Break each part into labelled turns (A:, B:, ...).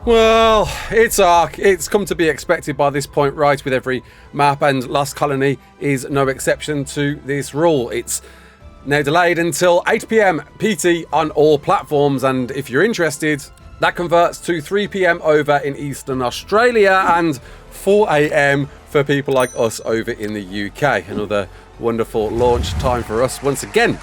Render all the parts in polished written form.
A: Well, it's ARK. It's come to be expected by this point, right, with every map, and Lost Colony is no exception to this rule. It's now delayed until 8 PM PT on all platforms, and if you're interested, that converts to 3 PM over in Eastern Australia and 4 AM for people like us over in the UK. Another wonderful launch time for us once again.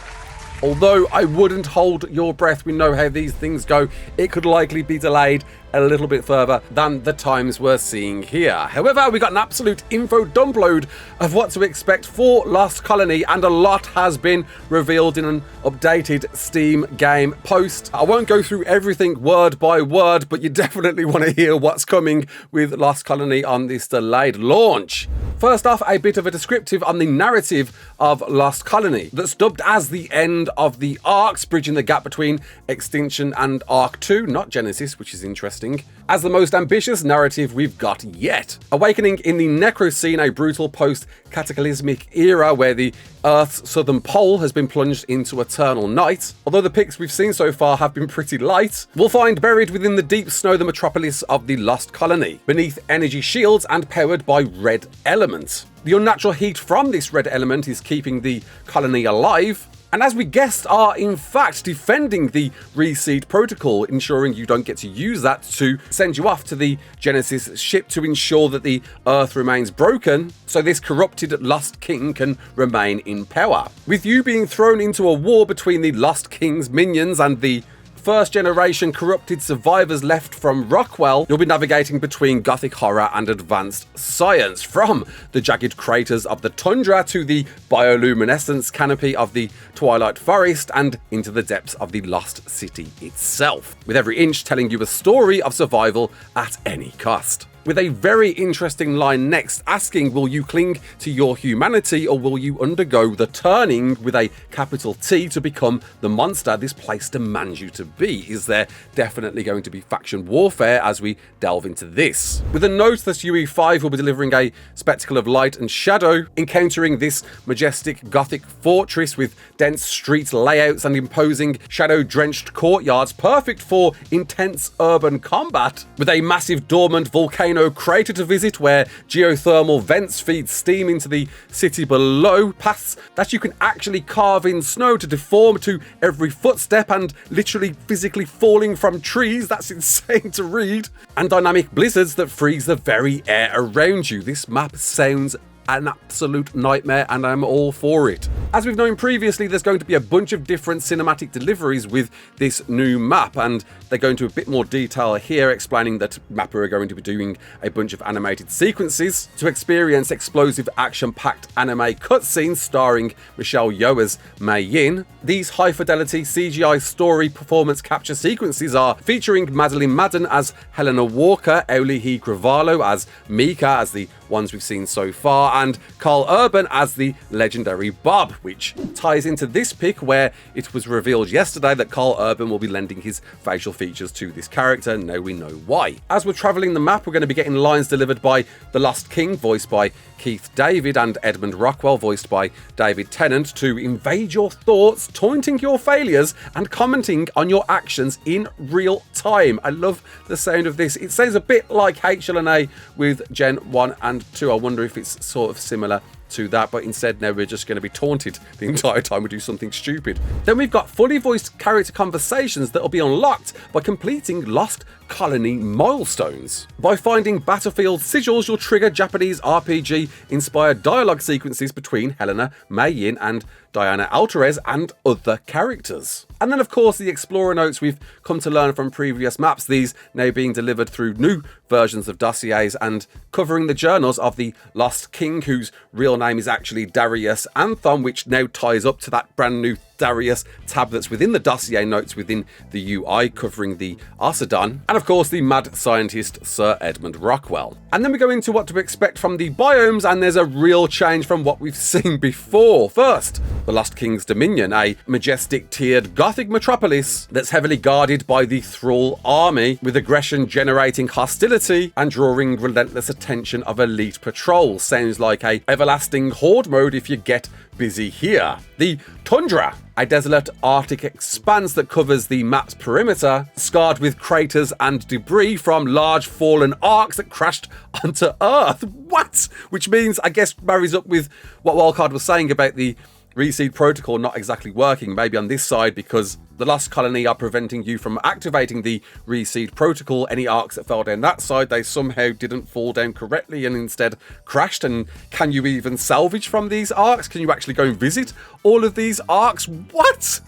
A: Although I wouldn't hold your breath, we know how these things go. It could likely be delayed a little bit further than the times we're seeing here. However, we got an absolute info dump load of what to expect for Lost Colony, and a lot has been revealed in an updated Steam game post. I won't go through everything word by word, but you definitely want to hear what's coming with Lost Colony on this delayed launch. First off, a bit of a descriptive on the narrative of Lost Colony, that's dubbed as the end of the ARKs, bridging the gap between Extinction and ARK 2, not Genesis, which is interesting, as the most ambitious narrative we've got yet. Awakening in the Necroscene, a brutal post-cataclysmic era where the Earth's southern pole has been plunged into eternal night. Although the pics we've seen so far have been pretty light, we'll find buried within the deep snow the metropolis of the Lost Colony, beneath energy shields and powered by red element. The unnatural heat from this red element is keeping the colony alive, and as we guessed, are in fact defending the reseed protocol, ensuring you don't get to use that to send you off to the Genesis ship to ensure that the Earth remains broken, so this corrupted Lost King can remain in power. With you being thrown into a war between the Lost King's minions and the first generation corrupted survivors left from Rockwell, you'll be navigating between gothic horror and advanced science, from the jagged craters of the tundra to the bioluminescence canopy of the Twilight Forest and into the depths of the Lost City itself, with every inch telling you a story of survival at any cost. With a very interesting line next asking, will you cling to your humanity or will you undergo the turning, with a capital T, to become the monster this place demands you to be? Is there definitely going to be faction warfare as we delve into this? With a note that UE5 will be delivering a spectacle of light and shadow, encountering this majestic gothic fortress with dense street layouts and imposing shadow-drenched courtyards, perfect for intense urban combat, with a massive dormant volcano crater to visit where geothermal vents feed steam into the city below, paths that you can actually carve in snow to deform to every footstep and literally physically falling from trees, that's insane to read, and dynamic blizzards that freeze the very air around you. This map sounds an absolute nightmare and I'm all for it. As we've known previously, there's going to be a bunch of different cinematic deliveries with this new map, and they go into a bit more detail here, explaining that Mappa are going to be doing a bunch of animated sequences to experience explosive action-packed anime cutscenes starring Michelle Yeoh as Mei Yin. These high-fidelity CGI story performance capture sequences are featuring Madeline Madden as Helena Walker, Auli'i Cravalho as Mika, as the ones we've seen so far, and Carl Urban as the legendary Bob, which ties into this pic where it was revealed yesterday that Carl Urban will be lending his facial features to this character. Now we know why. As we're travelling the map, we're going to be getting lines delivered by the Lost King, voiced by Keith David, and Edmund Rockwell, voiced by David Tennant, to invade your thoughts, taunting your failures and commenting on your actions in real time. I love the sound of this. It sounds a bit like HLNA with Gen 1 and 2. I wonder if it's sort of similar to that, but instead now we're just going to be taunted the entire time we do something stupid. Then we've got fully voiced character conversations that will be unlocked by completing Lost Colony milestones. By finding battlefield sigils, you'll trigger Japanese RPG inspired dialogue sequences between Helena, Mei Yin and Diana Altarez and other characters. And then of course the Explorer notes we've come to learn from previous maps, these now being delivered through new versions of dossiers and covering the journals of the Lost King, whose real name is actually Darius Anthon, which now ties up to that brand new Darius tab that's within the dossier notes within the UI, covering the Arsadon, and of course the mad scientist Sir Edmund Rockwell. And then we go into what to expect from the biomes, and there's a real change from what we've seen before. First, the Lost King's Dominion, a majestic tiered gothic metropolis that's heavily guarded by the Thrall army, with aggression generating hostility and drawing relentless attention of elite patrols. Sounds like a everlasting horde mode if you get busy here. The tundra, a desolate Arctic expanse that covers the map's perimeter, scarred with craters and debris from large fallen arcs that crashed onto Earth. What? Which means, I guess, marries up with what Wildcard was saying about the reseed protocol not exactly working, maybe on this side, because the Lost Colony are preventing you from activating the reseed protocol. Any arcs that fell down that side, they somehow didn't fall down correctly and instead crashed. And can you even salvage from these arcs? Can you actually go and visit all of these arcs? What?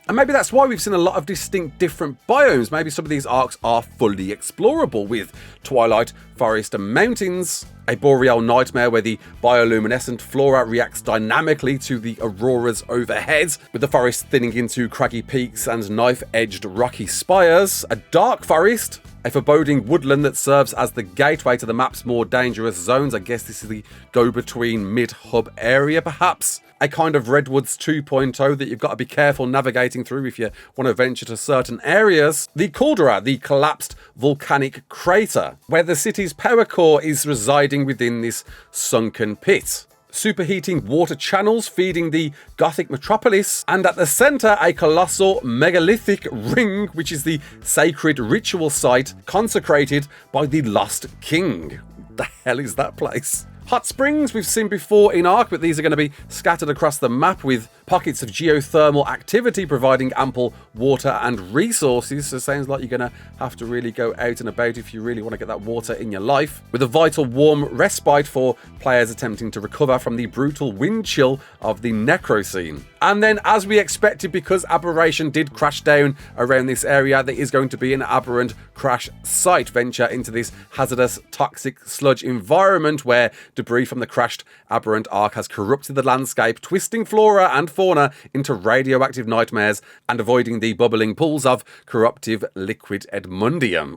A: And maybe that's why we've seen a lot of distinct different biomes. Maybe some of these arcs are fully explorable, with Twilight Forest and Mountains, a boreal nightmare where the bioluminescent flora reacts dynamically to the auroras overhead, with the forest thinning into craggy peaks and knife-edged rocky spires, a dark forest, a foreboding woodland that serves as the gateway to the map's more dangerous zones. I guess this is the go-between mid-hub area, perhaps. A kind of Redwoods 2.0 that you've got to be careful navigating through if you want to venture to certain areas. The Caldera, the collapsed volcanic crater, where the city's power core is residing within this sunken pit. Superheating water channels feeding the Gothic metropolis, and at the centre a colossal megalithic ring, which is the sacred ritual site consecrated by the Lost King. The hell is that place? Hot springs we've seen before in ARK, but these are going to be scattered across the map with pockets of geothermal activity providing ample water and resources. So it sounds like you're going to have to really go out and about if you really want to get that water in your life, with a vital warm respite for players attempting to recover from the brutal wind chill of the Necrocene. And then, as we expected, because Aberration did crash down around this area, there is going to be an aberrant crash site. Venture into this hazardous toxic sludge environment where debris from the crashed aberrant ark has corrupted the landscape, twisting flora and fauna into radioactive nightmares and avoiding the bubbling pools of corruptive liquid Edmundium,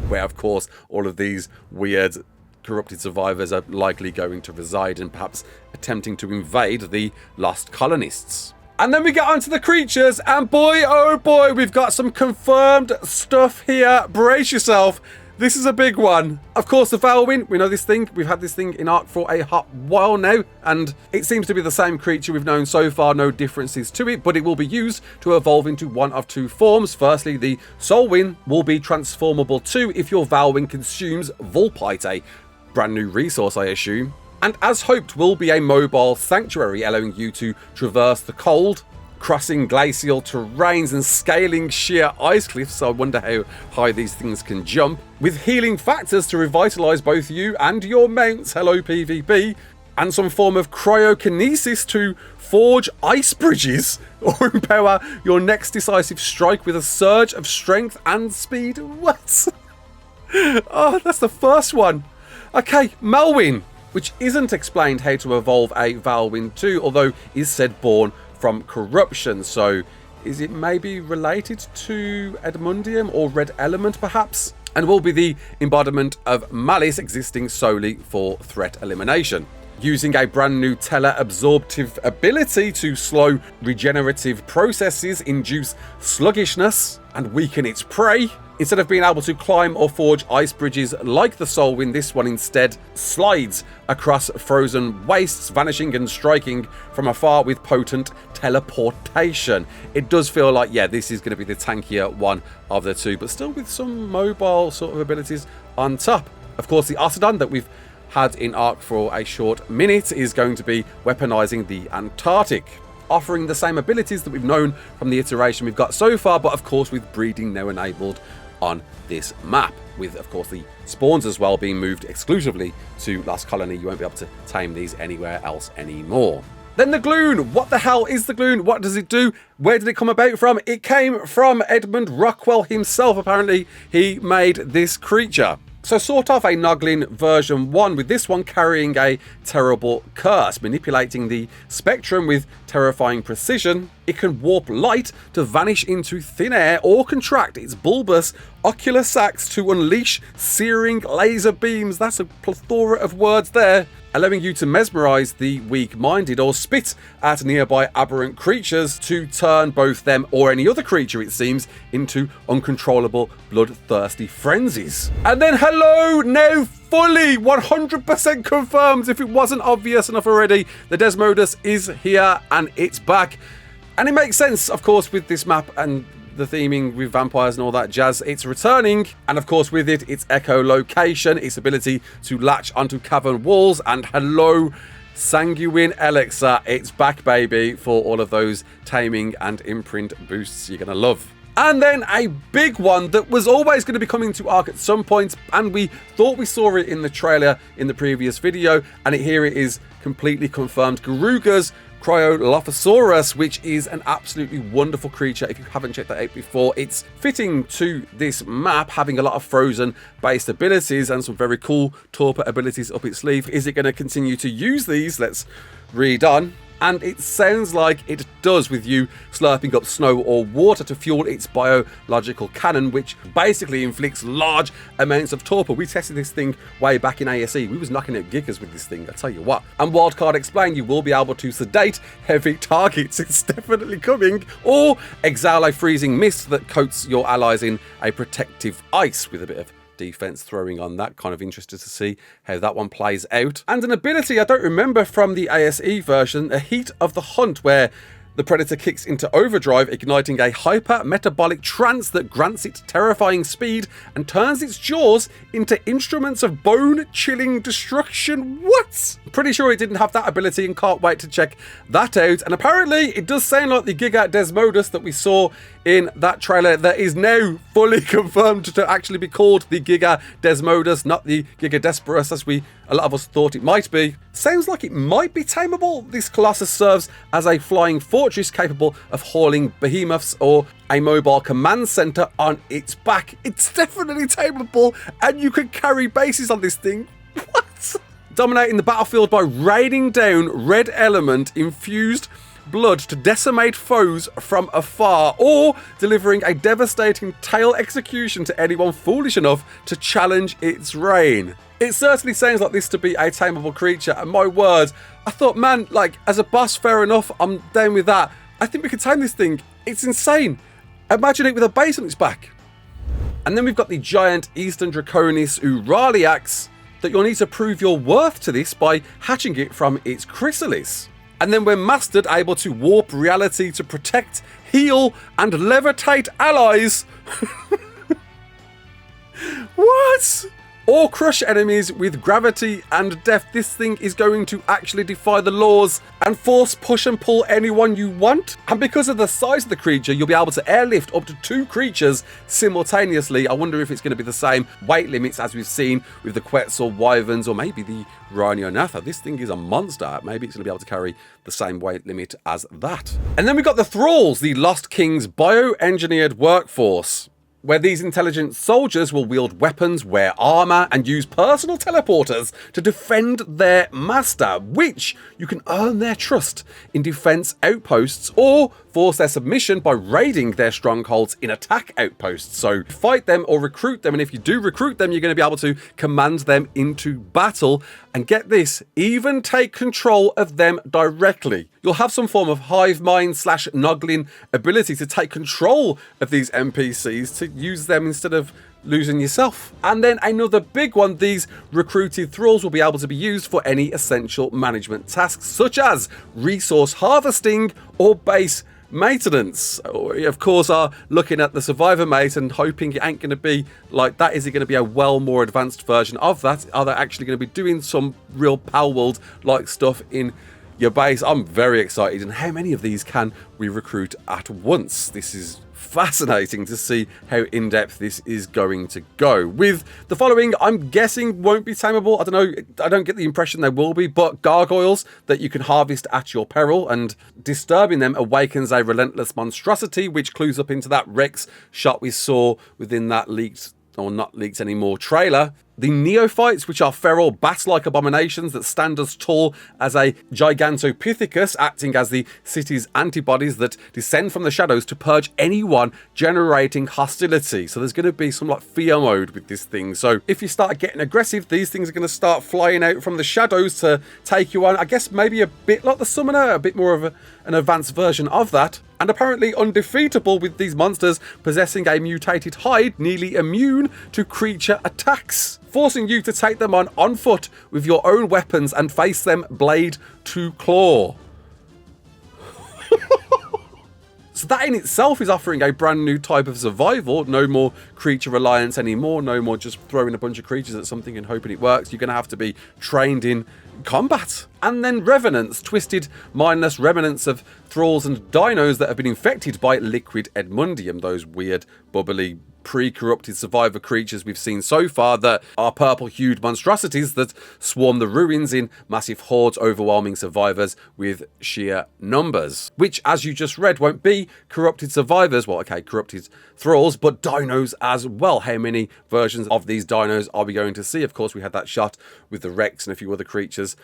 A: where of course all of these weird corrupted survivors are likely going to reside and perhaps attempting to invade the lost colonists. And then we get onto the creatures, and boy oh boy, we've got some confirmed stuff here. Brace yourself. This is a big one. Of course, the Valwyn, we know this thing. We've had this thing in ARK for a hot while now, and it seems to be the same creature we've known so far, no differences to it, but it will be used to evolve into one of two forms. Firstly, the Soulwyn will be transformable too if your Valwyn consumes Vulpite, a brand new resource, I assume. And as hoped, will be a mobile sanctuary, allowing you to traverse the cold, crossing glacial terrains and scaling sheer ice cliffs. So I wonder how high these things can jump, with healing factors to revitalise both you and your mounts, hello PvP, and some form of cryokinesis to forge ice bridges or empower your next decisive strike with a surge of strength and speed. What? Oh, that's the first one. Okay, Malwyn, which isn't explained how to evolve a Valwyn 2, although is said born from corruption. So is it maybe related to Edmundium or Red Element perhaps? And will be the embodiment of malice existing solely for threat elimination, using a brand new teleabsorptive ability to slow regenerative processes, induce sluggishness, and weaken its prey. Instead of being able to climb or forge ice bridges like the Soulwyn, this one instead slides across frozen wastes, vanishing and striking from afar with potent teleportation. It does feel like, yeah, this is going to be the tankier one of the two, but still with some mobile sort of abilities on top. Of course, the Octodon that we've had in ARK for a short minute is going to be weaponizing the Antarctic, offering the same abilities that we've known from the iteration we've got so far, but of course with breeding now enabled on this map, with of course the spawns as well being moved exclusively to Lost Colony. You won't be able to tame these anywhere else anymore. Then the Gloon. What the hell is the Gloon? What does it do? Where did it come about from? It came from Edmund Rockwell himself. Apparently he made this creature. So sort of a Noglin version 1, with this one carrying a terrible curse, manipulating the spectrum with terrifying precision. It can warp light to vanish into thin air or contract its bulbous ocular sacs to unleash searing laser beams. That's a plethora of words there. Allowing you to mesmerize the weak-minded or spit at nearby aberrant creatures to turn both them or any other creature, it seems, into uncontrollable bloodthirsty frenzies. And then hello, now fully 100% confirmed, if it wasn't obvious enough already. The Desmodus is here and it's back. And it makes sense, of course, with this map and the theming with vampires and all that jazz. It's returning, and of course with it, its echolocation, its ability to latch onto cavern walls, and hello, Sanguine Elixir. It's back, baby, for all of those taming and imprint boosts you're gonna love. And then a big one that was always going to be coming to ARK at some point, and we thought we saw it in the trailer in the previous video, and here it is completely confirmed. Garuga's Cryolophosaurus, which is an absolutely wonderful creature. If you haven't checked that out before, it's fitting to this map, having a lot of frozen based abilities and some very cool torpor abilities up its sleeve. Is it going to continue to use these? Let's read on. And it sounds like it does, with you slurping up snow or water to fuel its biological cannon, which basically inflicts large amounts of torpor. We tested this thing way back in ASE. We was knocking out gigas with this thing, I tell you what. And Wildcard explained you will be able to sedate heavy targets. It's definitely coming. Or exhale a freezing mist that coats your allies in a protective ice, with a bit of defense throwing on that. Kind of interested to see how that one plays out. And an ability I don't remember from the ASE version, a Heat of the Hunt, where the Predator kicks into overdrive, igniting a hyper-metabolic trance that grants it terrifying speed and turns its jaws into instruments of bone-chilling destruction. What? Pretty sure it didn't have that ability and can't wait to check that out. And apparently it does sound like the Giga Desmodus that we saw in that trailer that is now fully confirmed to actually be called the Giga Desmodus, not the Giga Desperus as a lot of us thought it might be. Sounds like it might be tameable. This Colossus serves as a flying fortress capable of hauling behemoths or a mobile command center on its back. It's definitely tameable, and you can carry bases on this thing. What? Dominating the battlefield by raining down red element infused blood to decimate foes from afar, or delivering a devastating tail execution to anyone foolish enough to challenge its reign. It certainly sounds like this to be a tameable creature, and my word, I thought, man, like, as a boss, fair enough, I'm down with that. I think we could tame this thing. It's insane. Imagine it with a base on its back. And then we've got the giant Eastern Draconis Uraliax that you'll need to prove your worth to this by hatching it from its chrysalis. And then when mastered, able to warp reality to protect, heal, and levitate allies. What? Or crush enemies with gravity and death. This thing is going to actually defy the laws and force push and pull anyone you want. And because of the size of the creature, you'll be able to airlift up to 2 creatures simultaneously. I wonder if it's going to be the same weight limits as we've seen with the Quetzal Wyverns or maybe the Rhiniothatha. This thing is a monster. Maybe it's going to be able to carry the same weight limit as that. And then we've got the Thralls, the Lost King's bioengineered workforce, where these intelligent soldiers will wield weapons, wear armor, and use personal teleporters to defend their master, which you can earn their trust in defense outposts or force their submission by raiding their strongholds in attack outposts. So fight them or recruit them, and if you do recruit them, you're going to be able to command them into battle, and get this, even take control of them directly. You'll have some form of hive mind / noggling ability to take control of these NPCs to use them instead of losing yourself. And then another big one, these recruited thralls will be able to be used for any essential management tasks such as resource harvesting or base maintenance. We of course are looking at the survivor mate and hoping it ain't going to be like that. Is it going to be a well more advanced version of that? Are they actually going to be doing some real Palworld like stuff in your base? I'm very excited. And how many of these can we recruit at once? This is fascinating to see how in-depth this is going to go. With the following, I'm guessing won't be tameable. I don't know, I don't get the impression they will be, but gargoyles that you can harvest at your peril, and disturbing them awakens a relentless monstrosity, which clues up into that Rex shot we saw within that leaked, or not leaked anymore, trailer. The neophytes, which are feral bat-like abominations that stand as tall as a Gigantopithecus, acting as the city's antibodies that descend from the shadows to purge anyone generating hostility. So there's going to be some like fear mode with this thing. So if you start getting aggressive, these things are going to start flying out from the shadows to take you on. I guess maybe a bit like the Summoner, a bit more of an advanced version of that. And apparently undefeatable, with these monsters possessing a mutated hide, nearly immune to creature attacks. forcing you to take them on foot with your own weapons and face them blade to claw. So that in itself is offering a brand new type of survival. No more creature reliance anymore. No more just throwing a bunch of creatures at something and hoping it works. You're going to have to be trained in combat. And then revenants, twisted, mindless remnants of thralls and dinos that have been infected by liquid Edmundium, those weird, bubbly, pre-corrupted survivor creatures we've seen so far that are purple-hued monstrosities that swarm the ruins in massive hordes, overwhelming survivors with sheer numbers. Which, as you just read, won't be corrupted survivors, well, okay, corrupted thralls, but dinos as well. How many versions of these dinos are we going to see? Of course, we had that shot with the Rex and a few other creatures.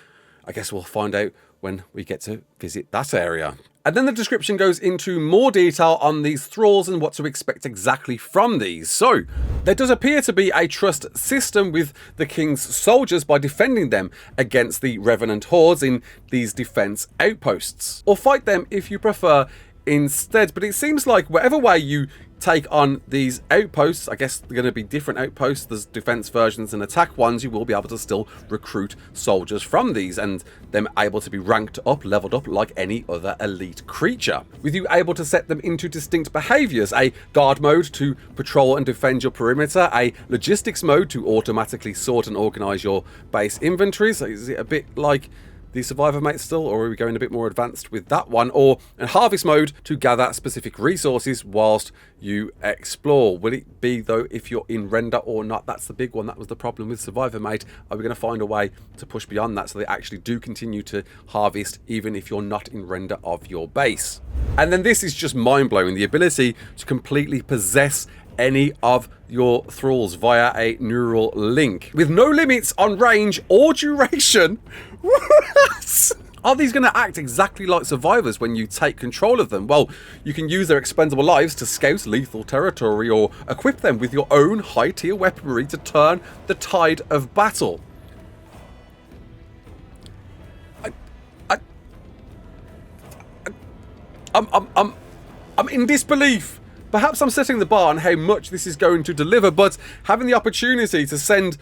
A: I guess we'll find out when we get to visit that area. And then the description goes into more detail on these thralls and what to expect exactly from these. So, there does appear to be a trust system with the king's soldiers by defending them against the revenant hordes in these defense outposts. Or fight them if you prefer instead. But it seems like whatever way you take on these outposts, I guess they're going to be different outposts, there's defense versions and attack ones, you will be able to still recruit soldiers from these and them able to be ranked up, leveled up like any other elite creature. With you able to set them into distinct behaviours, a guard mode to patrol and defend your perimeter, a logistics mode to automatically sort and organise your base inventory. So is it a bit like the survivor mate still, or are we going a bit more advanced with that one? Or a harvest mode to gather specific resources whilst you explore. Will it be though if you're in render or not? That's the big one. That was the problem with survivor mate. Are we going to find a way to push beyond that so they actually do continue to harvest even if you're not in render of your base? And then this is just mind-blowing, the ability to completely possess any of your thralls via a neural link with no limits on range or duration. Are these going to act exactly like survivors when you take control of them? Well, you can use their expendable lives to scout lethal territory or equip them with your own high-tier weaponry to turn the tide of battle. I'm in disbelief. Perhaps I'm setting the bar on how much this is going to deliver, but having the opportunity to send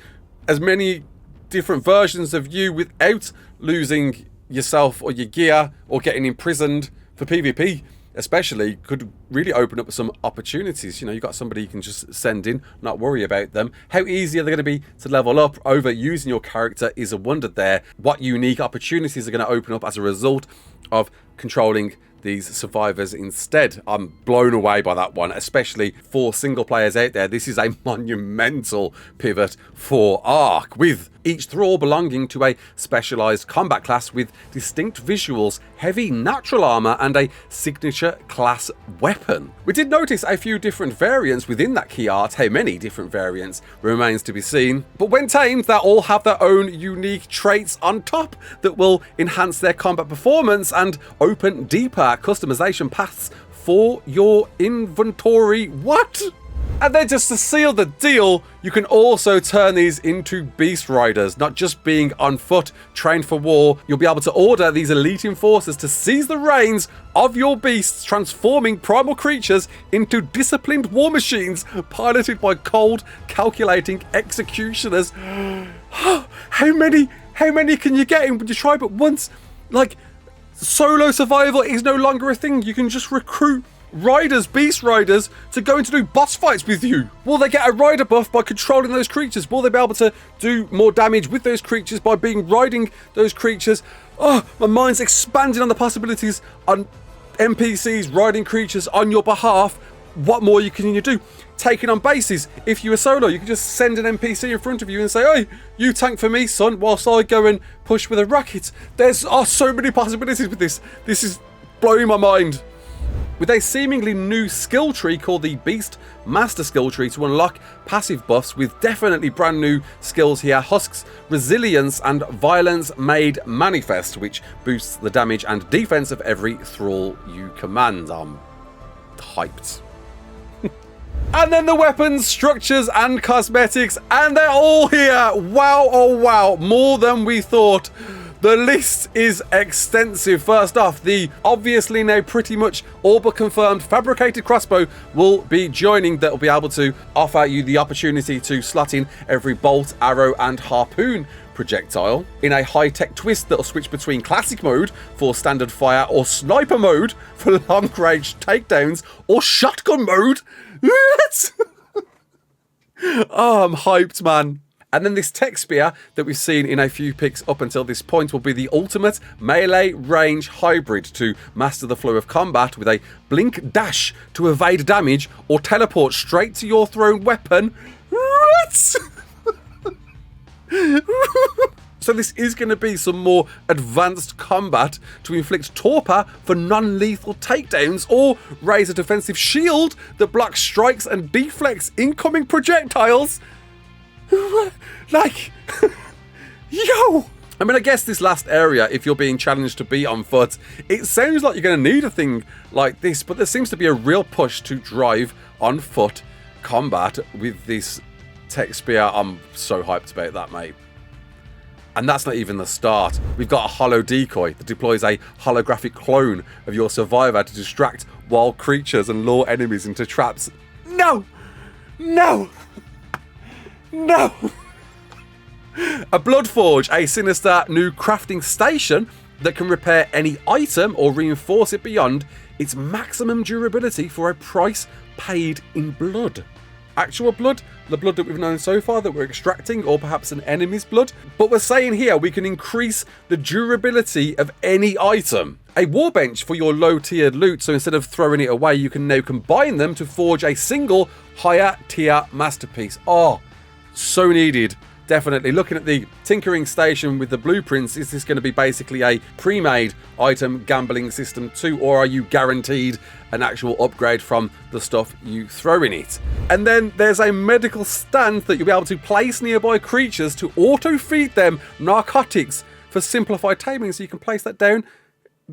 A: as many different versions of you without losing yourself or your gear or getting imprisoned for PvP especially could really open up some opportunities. You know, you've got somebody you can just send in, not worry about them. How easy are they going to be to level up over using your character is a wonder there. What unique opportunities are going to open up as a result of controlling these survivors instead. I'm blown away by that one, especially for single players out there. This is a monumental pivot for ARK, with each thrall belonging to a specialized combat class with distinct visuals, heavy natural armor, and a signature class weapon. We did notice a few different variants within that key art. How many different variants remains to be seen, but when tamed, they all have their own unique traits on top that will enhance their combat performance and open deeper customization paths for your inventory. What? And then just to seal the deal, you can also turn these into beast riders, not just being on foot, trained for war. You'll be able to order these elite enforcers to seize the reins of your beasts, transforming primal creatures into disciplined war machines piloted by cold, calculating executioners. How many can you get in when you try but once? Like, solo survival is no longer a thing. You can just recruit riders, beast riders, to go into do boss fights with you. Will they get a rider buff by controlling those creatures? Will they be able to do more damage with those creatures by riding those creatures? Oh, my mind's expanding on the possibilities on NPCs riding creatures on your behalf. What more can you do? Taking on bases. If you were solo, you can just send an NPC in front of you and say, "Hey, you tank for me, son, whilst I go and push with a rocket." There's so many possibilities with this. This is blowing my mind. With a seemingly new skill tree called the Beast Master skill tree to unlock passive buffs with definitely brand new skills here. Husks, Resilience and Violence Made Manifest, which boosts the damage and defense of every thrall you command. I'm hyped. And then the weapons, structures and cosmetics, and they're all here. Wow, oh wow, more than we thought. The list is extensive. First off, the obviously now pretty much all but confirmed fabricated crossbow will be joining. That will be able to offer you the opportunity to slot in every bolt, arrow and harpoon projectile in a high-tech twist that will switch between classic mode for standard fire or sniper mode for long-range takedowns or shotgun mode. Oh, I'm hyped, man. And then this tech spear that we've seen in a few picks up until this point will be the ultimate melee range hybrid to master the flow of combat with a blink dash to evade damage or teleport straight to your thrown weapon. So this is going to be some more advanced combat to inflict torpor for non-lethal takedowns or raise a defensive shield that blocks strikes and deflects incoming projectiles. Like, yo! I mean, I guess this last area, if you're being challenged to be on foot, it sounds like you're going to need a thing like this, but there seems to be a real push to drive on foot combat with this tech spear. I'm so hyped about that, mate. And that's not even the start. We've got a hollow decoy that deploys a holographic clone of your survivor to distract wild creatures and lure enemies into traps. No! No! No! A Bloodforge, a sinister new crafting station that can repair any item or reinforce it beyond its maximum durability for a price paid in blood. Actual blood, the blood that we've known so far that we're extracting, or perhaps an enemy's blood. But we're saying here we can increase the durability of any item. A warbench for your low-tiered loot, so instead of throwing it away, you can now combine them to forge a single higher-tier masterpiece. Oh, so needed. Definitely. Looking at the tinkering station with the blueprints, is this going to be basically a pre-made item gambling system too, or are you guaranteed an actual upgrade from the stuff you throw in it? And then there's a medical stand that you'll be able to place nearby creatures to auto-feed them narcotics for simplified taming. So you can place that down,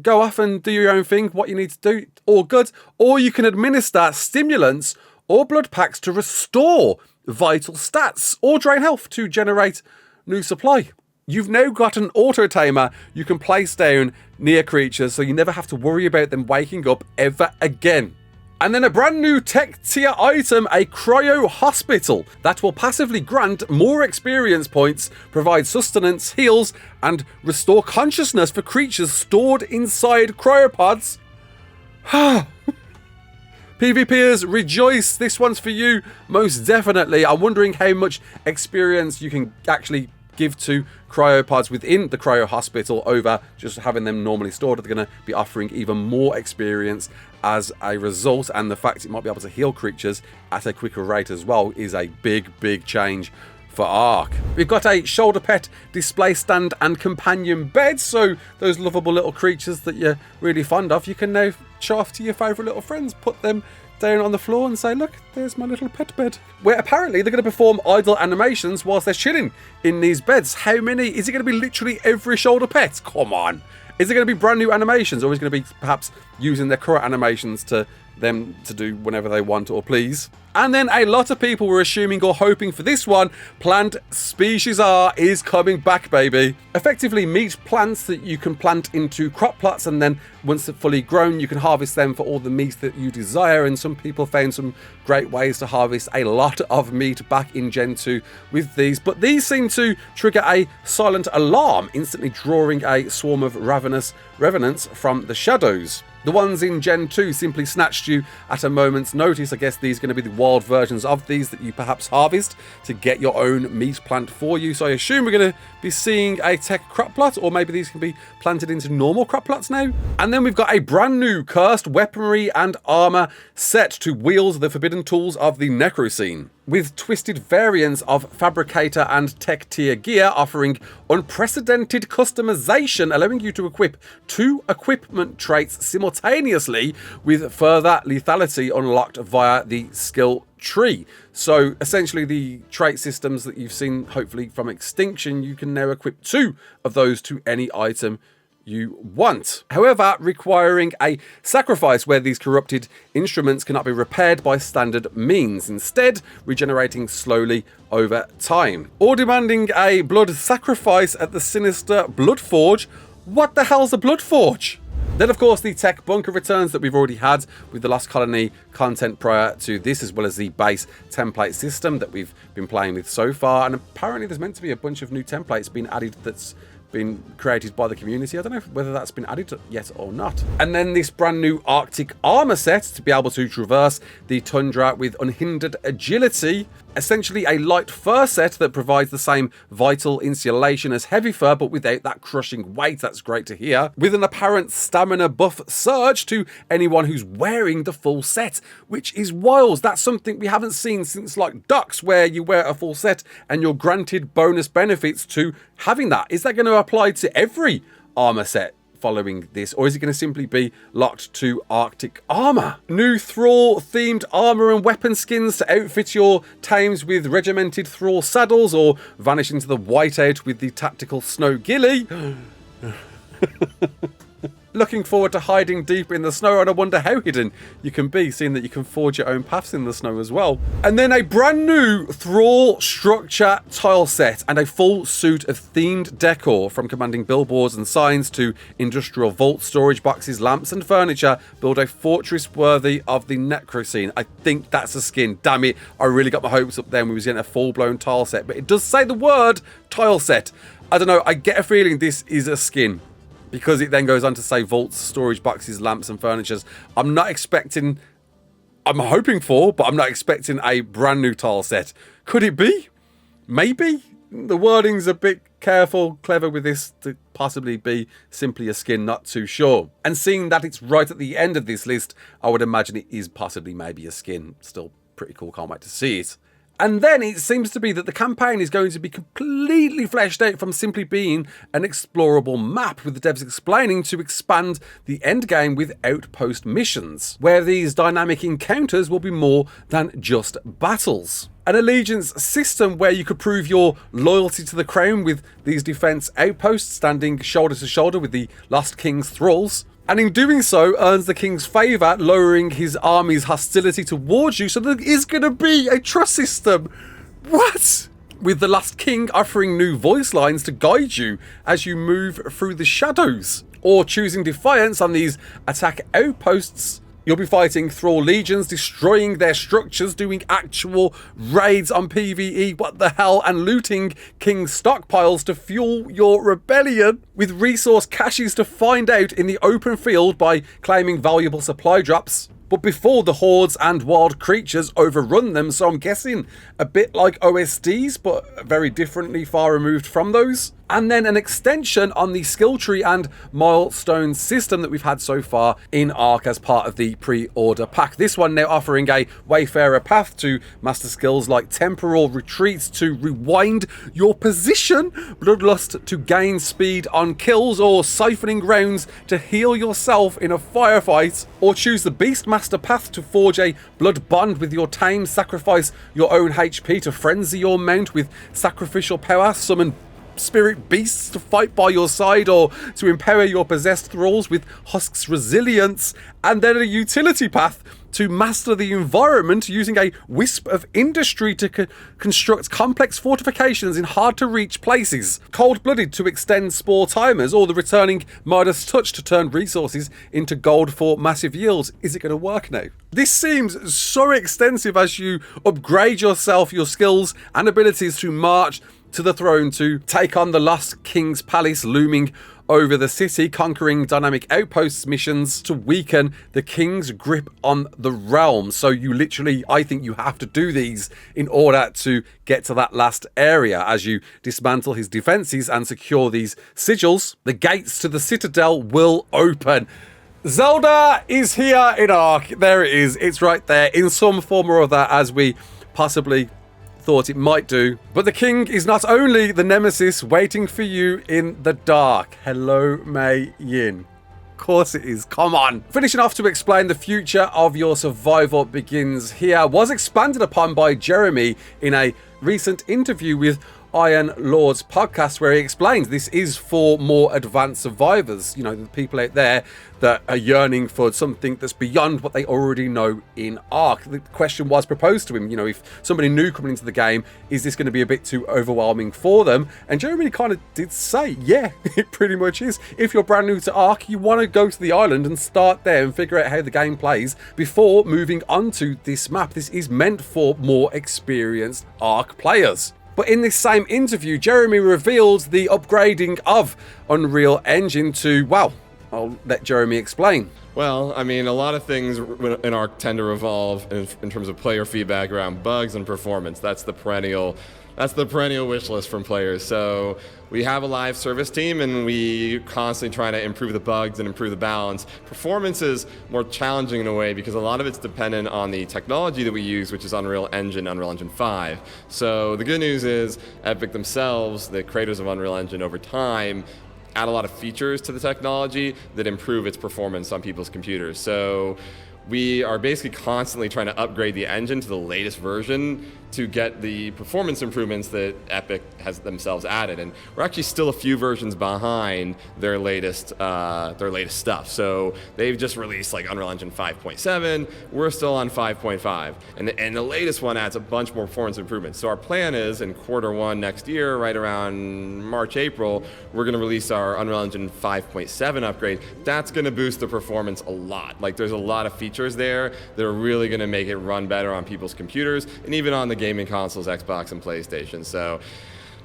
A: go off and do your own thing, what you need to do, all good. Or you can administer stimulants or blood packs to restore vital stats or drain health to generate new supply. You've now got an auto tamer you can place down near creatures so you never have to worry about them waking up ever again. And then a brand new tech tier item, a cryo hospital that will passively grant more experience points, provide sustenance, heals and restore consciousness for creatures stored inside cryopods. PvPers, rejoice, this one's for you, most definitely. I'm wondering how much experience you can actually give to cryopods within the cryo hospital over just having them normally stored. They're going to be offering even more experience as a result, and the fact it might be able to heal creatures at a quicker rate as well is a big change for ARK. We've got a shoulder pet display stand and companion bed, so those lovable little creatures that you're really fond of, you can now show off to your favourite little friends, put them down on the floor and say, look, there's my little pet bed. Where apparently they're going to perform idle animations whilst they're chilling in these beds. How many? Is it going to be literally every shoulder pet? Come on. Is it going to be brand new animations, or is it going to be perhaps using their current animations to them to do whenever they want or please? And then a lot of people were assuming or hoping for this one, Plant Species R is coming back, baby. Effectively meat plants that you can plant into crop plots, and then once they're fully grown, you can harvest them for all the meat that you desire. And some people found some great ways to harvest a lot of meat back in Gen 2 with these. But these seem to trigger a silent alarm, instantly drawing a swarm of ravenous revenants from the shadows. The ones in Gen 2 simply snatched you at a moment's notice. I guess these are going to be the wild versions of these that you perhaps harvest to get your own meat plant for you. So I assume we're going to be seeing a tech crop plot, or maybe these can be planted into normal crop plots now. And then we've got a brand new cursed weaponry and armor set to wield the forbidden tools of the Necroscene, with twisted variants of fabricator and tech tier gear offering unprecedented customization, allowing you to equip 2 equipment traits simultaneously with further lethality unlocked via the skill tree. So essentially the trait systems that you've seen hopefully from Extinction, you can now equip 2 of those to any item you want. However, requiring a sacrifice where these corrupted instruments cannot be repaired by standard means, instead regenerating slowly over time. Or demanding a blood sacrifice at the sinister Blood Forge. What the hell's a Blood Forge? Then, of course, the tech bunker returns that we've already had with the Lost Colony content prior to this, as well as the base template system that we've been playing with so far. And apparently there's meant to be a bunch of new templates being added that's been created by the community. I don't know whether that's been added yet or not. And then this brand new Arctic armor set to be able to traverse the tundra with unhindered agility. Essentially a light fur set that provides the same vital insulation as heavy fur, but without that crushing weight. That's great to hear. With an apparent stamina buff surge to anyone who's wearing the full set, which is wild. That's something we haven't seen since like Ducks, where you wear a full set and you're granted bonus benefits to having that. Is that going to apply to every armor set following this, or is it going to simply be locked to Arctic armor? New Thrall themed armor and weapon skins to outfit your tames with regimented Thrall saddles, or vanish into the whiteout with the tactical snow ghillie. Looking forward to hiding deep in the snow, and I wonder how hidden you can be, seeing that you can forge your own paths in the snow as well. And then a brand new Thrall structure tile set and a full suit of themed decor, from commanding billboards and signs to industrial vault storage boxes, lamps and furniture. Build a fortress worthy of the necro scene. I think that's a skin. Damn it, I really got my hopes up then we was getting a full-blown tile set, but it does say the word tile set. I don't know, I get a feeling this is a skin, because it then goes on to say vaults, storage boxes, lamps and furnitures. I'm hoping for, but I'm not expecting a brand new tile set. Could it be? Maybe? The wording's a bit clever with this to possibly be simply a skin, not too sure. And seeing that it's right at the end of this list, I would imagine it is possibly maybe a skin. Still pretty cool, can't wait to see it. And then it seems to be that the campaign is going to be completely fleshed out from simply being an explorable map, with the devs explaining to expand the endgame with outpost missions, where these dynamic encounters will be more than just battles. An allegiance system where you could prove your loyalty to the crown with these defense outposts standing shoulder to shoulder with the Lost King's thralls. And in doing so, earns the king's favour, lowering his army's hostility towards you. So there is going to be a trust system. What? With the Lost King offering new voice lines to guide you as you move through the shadows. Or choosing defiance on these attack outposts. You'll be fighting Thrall legions, destroying their structures, doing actual raids on PvE, what the hell, and looting king's stockpiles to fuel your rebellion, with resource caches to find out in the open field by claiming valuable supply drops. But before the hordes and wild creatures overrun them, so I'm guessing a bit like OSDs, but very differently far removed from those. And then an extension on the skill tree and milestone system that we've had so far in ARK as part of the pre-order pack. This one now offering a Wayfarer path to master skills like temporal retreats to rewind your position, bloodlust to gain speed on kills, or siphoning rounds to heal yourself in a firefight, or choose the Beastmaster path to forge a blood bond with your tame, sacrifice your own HP to frenzy your mount with sacrificial power, summon spirit beasts to fight by your side, or to empower your possessed thralls with Husk's resilience, and then a utility path to master the environment using a wisp of industry to construct complex fortifications in hard-to-reach places, cold-blooded to extend spore timers, or the returning Midas touch to turn resources into gold for massive yields. Is it going to work now? This seems so extensive as you upgrade yourself, your skills and abilities to march to the throne, to take on the Lost King's palace looming over the city, conquering dynamic outposts missions to weaken the king's grip on the realm. So you literally, I think you have to do these in order to get to that last area. As you dismantle his defenses and secure these sigils, the gates to the citadel will open. Zelda is here in ARK. There it is. It's right there in some form or other, as we possibly thought it might do. But the king is not only the nemesis waiting for you in the dark. Hello, Mei Yin. Of course it is. Come on. Finishing off to explain the future of your survival begins here was expanded upon by Jeremy in a recent interview with Iron Lord's podcast, where he explains this is for more advanced survivors, you know, the people out there that are yearning for something that's beyond what they already know in ARK. The question was proposed to him, you know, if somebody new coming into the game, is this going to be a bit too overwhelming for them? And Jeremy kind of did say, yeah, it pretty much is. If you're brand new to ARK, you want to go to the island and start there and figure out how the game plays before moving on to this map. This is meant for more experienced ARK players. But in this same interview, Jeremy reveals the upgrading of Unreal Engine to, well, I'll let Jeremy explain.
B: Well, I mean, a lot of things in ARK tend to revolve in terms of player feedback around bugs and performance. That's the perennial wish list from players. So we have a live service team, and we constantly try to improve the bugs and improve the balance. Performance is more challenging in a way because a lot of it's dependent on the technology that we use, which is Unreal Engine 5. So the good news is Epic themselves, the creators of Unreal Engine over time, add a lot of features to the technology that improve its performance on people's computers. So we are basically constantly trying to upgrade the engine to the latest version to get the performance improvements that Epic has themselves added. And we're actually still a few versions behind their latest stuff. So they've just released like Unreal Engine 5.7. We're still on 5.5. And the latest one adds a bunch more performance improvements. So our plan is in Q1 next year, right around March, April, we're going to release our Unreal Engine 5.7 upgrade. That's going to boost the performance a lot. Like there's a lot of features there that are really going to make it run better on people's computers and even on the gaming consoles, Xbox and PlayStation. So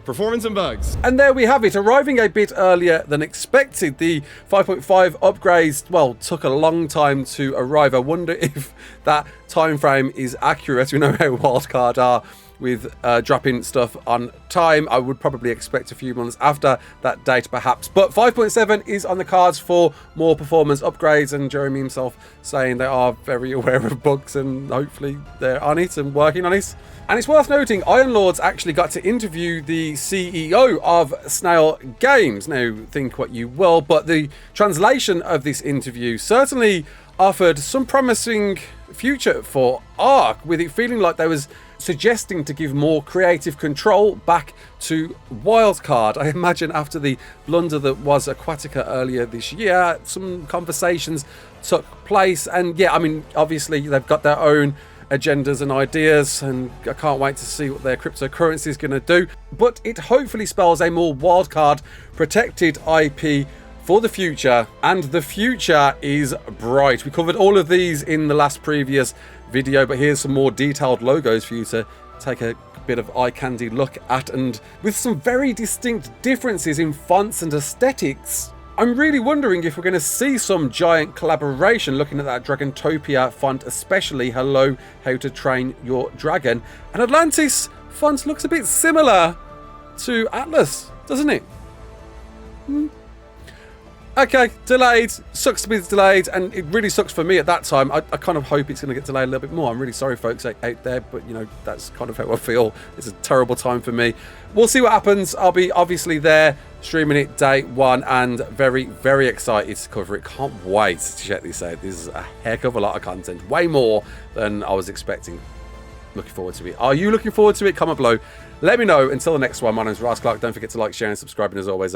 B: performance and bugs.
A: And there we have it, arriving a bit earlier than expected. The 5.5 upgrades, well, took a long time to arrive. I wonder if that time frame is accurate. We know how Wildcard are with dropping stuff on time. I would probably expect a few months after that date perhaps, but 5.7 is on the cards for more performance upgrades, and Jeremy himself saying they are very aware of bugs and hopefully they're on it and working on it. And it's worth noting, Iron Lords actually got to interview the CEO of Snail Games. Now, think what you will, but the translation of this interview certainly offered some promising future for ARK, with it feeling like there was suggesting to give more creative control back to Wildcard. I imagine after the blunder that was Aquatica earlier this year, some conversations took place, and yeah, I mean, obviously they've got their own agendas and ideas, and I can't wait to see what their cryptocurrency is going to do, but it hopefully spells a more Wildcard protected IP for the future, and the future is bright. We covered all of these in the last previous video, but here's some more detailed logos for you to take a bit of eye candy look at, and with some very distinct differences in fonts and aesthetics. I'm really wondering if we're going to see some giant collaboration, looking at that Dragantopia font especially. Hello, how to train your dragon. And Atlantis font looks a bit similar to Atlas, doesn't it? Okay, delayed. Sucks to be delayed, and it really sucks for me at that time. I kind of hope it's going to get delayed a little bit more. I'm really sorry, folks out there, but you know, that's kind of how I feel. It's a terrible time for me. We'll see what happens. I'll be obviously there streaming it day one, and very, very excited to cover it. Can't wait to check this out. This is a heck of a lot of content, way more than I was expecting. Looking forward to it. Are you looking forward to it? Comment below. Let me know. Until the next one, my name's Raasclark. Don't forget to like, share, and subscribe, and as always,